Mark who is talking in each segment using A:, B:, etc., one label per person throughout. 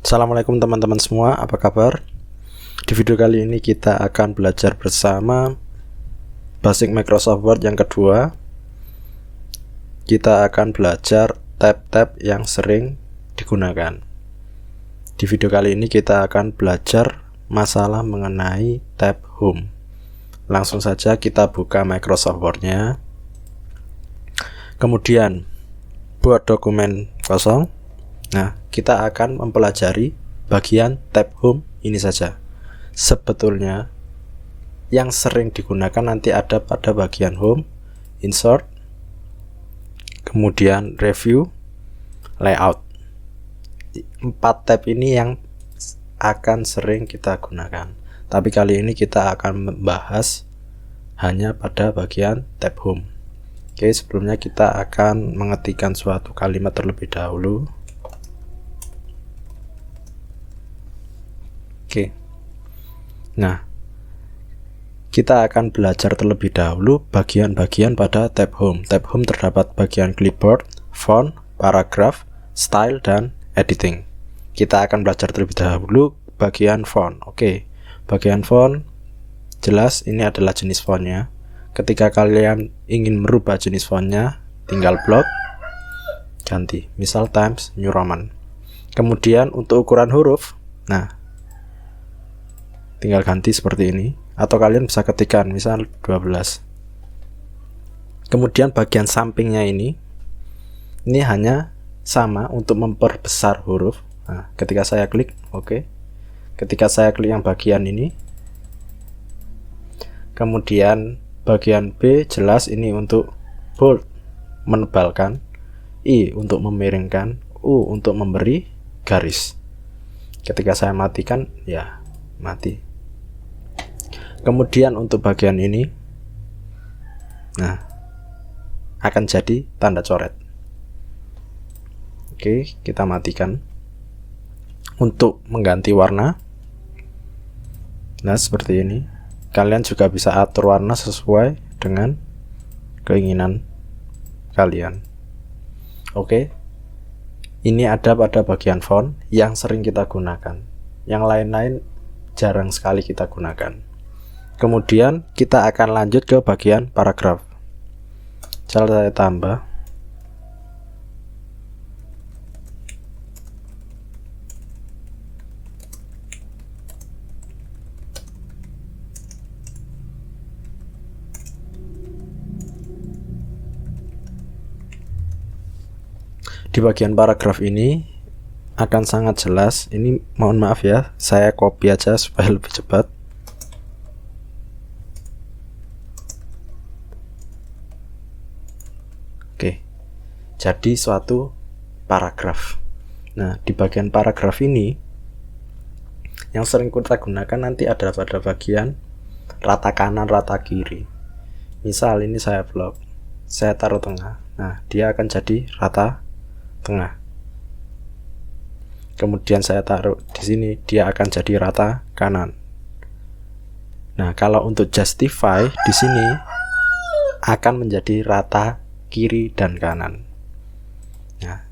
A: Assalamualaikum teman-teman semua, apa kabar? Di video kali ini kita akan belajar bersama Basic Microsoft Word yang kedua. Kita akan belajar tab-tab yang sering digunakan. Di video kali ini kita akan belajar masalah mengenai tab Home. Langsung saja kita buka Microsoft Word-nya. Kemudian buat dokumen kosong. Nah, kita akan mempelajari bagian tab Home ini saja. Sebetulnya yang sering digunakan nanti ada pada bagian Home, Insert, kemudian Review, Layout. 4 tab ini yang akan sering kita gunakan. Tapi kali ini kita akan membahas hanya pada bagian tab Home. Oke, sebelumnya kita akan mengetikkan suatu kalimat terlebih dahulu. Oke. Nah, kita akan belajar terlebih dahulu bagian-bagian pada tab Home. Tab Home terdapat bagian clipboard, font, paragraph, style, dan editing. Kita akan belajar terlebih dahulu bagian font. Oke. Bagian font jelas ini adalah jenis fontnya. Ketika kalian ingin merubah jenis fontnya, tinggal blok, ganti, misal Times New Roman. Kemudian untuk ukuran huruf, nah, tinggal ganti seperti ini, atau kalian bisa ketikkan, misal 12. Kemudian bagian sampingnya ini hanya sama untuk memperbesar huruf. Nah, ketika saya klik, oke. Ketika saya klik yang bagian ini, kemudian bagian B jelas ini untuk bold, menebalkan, I untuk memiringkan, U untuk memberi garis. Ketika saya matikan, ya mati. Kemudian untuk bagian ini, nah, akan jadi tanda coret. Oke, kita matikan. Untuk mengganti warna, nah seperti ini. Kalian juga bisa atur warna sesuai dengan keinginan kalian. Oke. Ini ada pada bagian font yang sering kita gunakan. Yang lain-lain jarang sekali kita gunakan. Kemudian kita akan lanjut ke bagian paragraf. Saya tambah. Di bagian paragraf ini akan sangat jelas. Ini mohon maaf ya, saya copy aja supaya lebih cepat. Oke, jadi suatu paragraf. Nah, di bagian paragraf ini yang sering kita gunakan nanti ada pada bagian rata kanan, rata kiri. Misal ini saya blok, saya taruh tengah. Nah, dia akan jadi rata tengah. Kemudian saya taruh di sini, dia akan jadi rata kanan. Nah, kalau untuk justify di sini akan menjadi rata kiri dan kanan. Nah,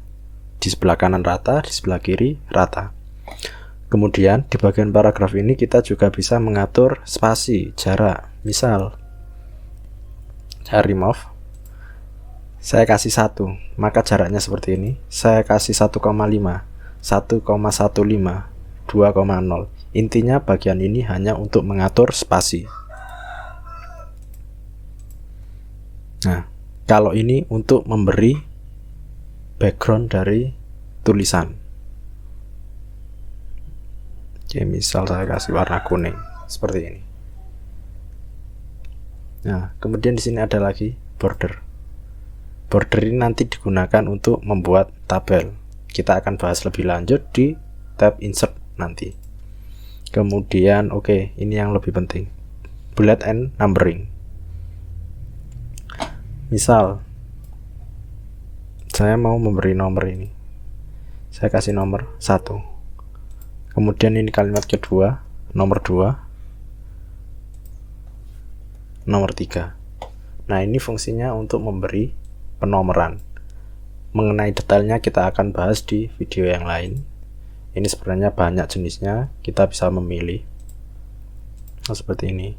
A: di sebelah kanan rata, di sebelah kiri rata. Kemudian di bagian paragraf ini kita juga bisa mengatur spasi, jarak. Misal saya remove, saya kasih 1, maka jaraknya seperti ini. Saya kasih 1,5, 1,15, 2,0. Intinya bagian ini hanya untuk mengatur spasi. Nah, kalau ini untuk memberi background dari tulisan. Oke, misal saya kasih warna kuning seperti ini. Nah, kemudian di sini ada lagi border. Border ini nanti digunakan untuk membuat tabel. Kita akan bahas lebih lanjut di tab insert nanti. Kemudian oke, ini yang lebih penting, bullet and numbering. Misal saya mau memberi nomor ini, saya kasih nomor 1. Kemudian ini kalimat kedua, nomor 2, nomor 3. Nah, ini fungsinya untuk memberi penomoran. Mengenai detailnya kita akan bahas di video yang lain. Ini sebenarnya banyak jenisnya, kita bisa memilih. Nah, seperti ini.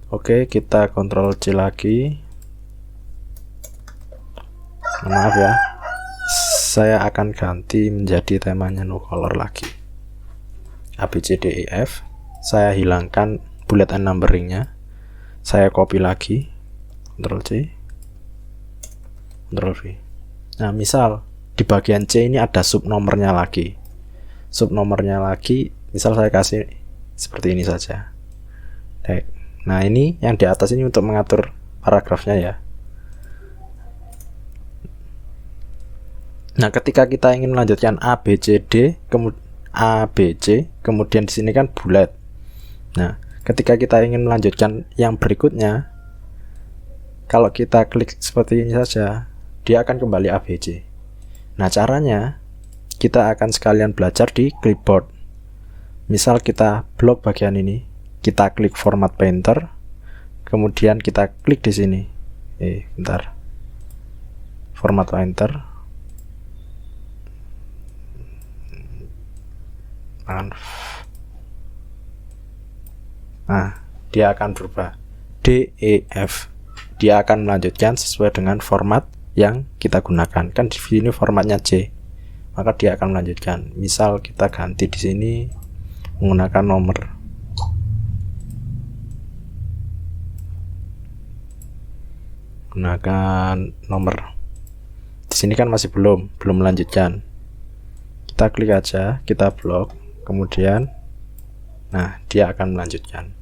A: Oke, kita Ctrl C lagi. Maaf ya, saya akan ganti menjadi temanya no color lagi. A B C D E F. Saya hilangkan bullet and numberingnya. Saya copy lagi, Ctrl C, Ctrl V. Nah, misal di bagian C ini ada subnomornya lagi. Subnomornya lagi, misal saya kasih seperti ini saja. Nah, ini yang di atas ini untuk mengatur paragrafnya ya. Nah, ketika kita ingin melanjutkan A B C D, kemudian A B C, kemudian di sini kan bullet. Nah, ketika kita ingin melanjutkan yang berikutnya, kalau kita klik seperti ini saja, dia akan kembali A B C. Nah, caranya kita akan sekalian belajar di clipboard. Misal kita blok bagian ini, kita klik format painter, kemudian kita klik di sini. Bentar. Format painter. Nah, dia akan berubah D E F. Dia akan melanjutkan sesuai dengan format yang kita gunakan. Kan di sini formatnya C. Maka dia akan melanjutkan. Misal kita ganti di sini menggunakan nomor. Gunakan nomor. Di sini kan masih belum melanjutkan. Kita klik aja, kita blok, kemudian nah, dia akan melanjutkan.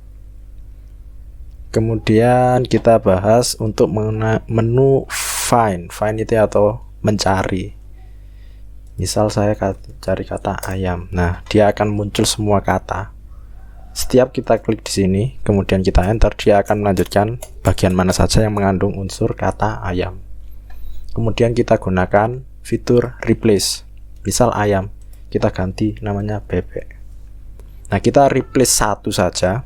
A: Kemudian kita bahas untuk menu find itu atau mencari. Misal saya cari kata ayam. Nah, dia akan muncul semua kata. Setiap kita klik di sini, kemudian kita enter, dia akan melanjutkan bagian mana saja yang mengandung unsur kata ayam. Kemudian kita gunakan fitur replace. Misal ayam, kita ganti namanya bebek. Nah, kita replace satu aja,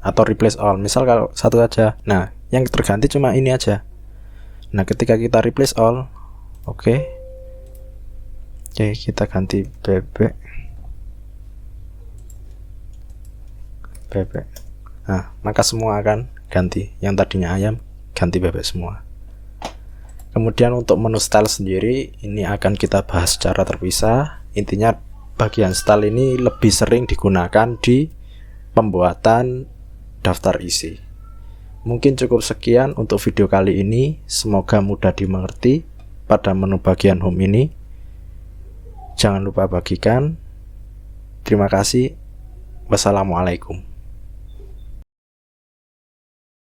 A: atau replace all. Misal kalau satu aja, nah yang terganti cuma ini aja. Nah, ketika kita replace all, oke, kita ganti bebek. Nah, maka semua akan ganti. Yang tadinya ayam ganti bebek semua. Kemudian untuk menu style sendiri, ini akan kita bahas secara terpisah. Intinya bagian style ini lebih sering digunakan di pembuatan daftar isi. Mungkin cukup sekian untuk video kali ini. Semoga mudah dimengerti pada menu bagian home ini. Jangan lupa bagikan. Terima kasih. Wassalamualaikum.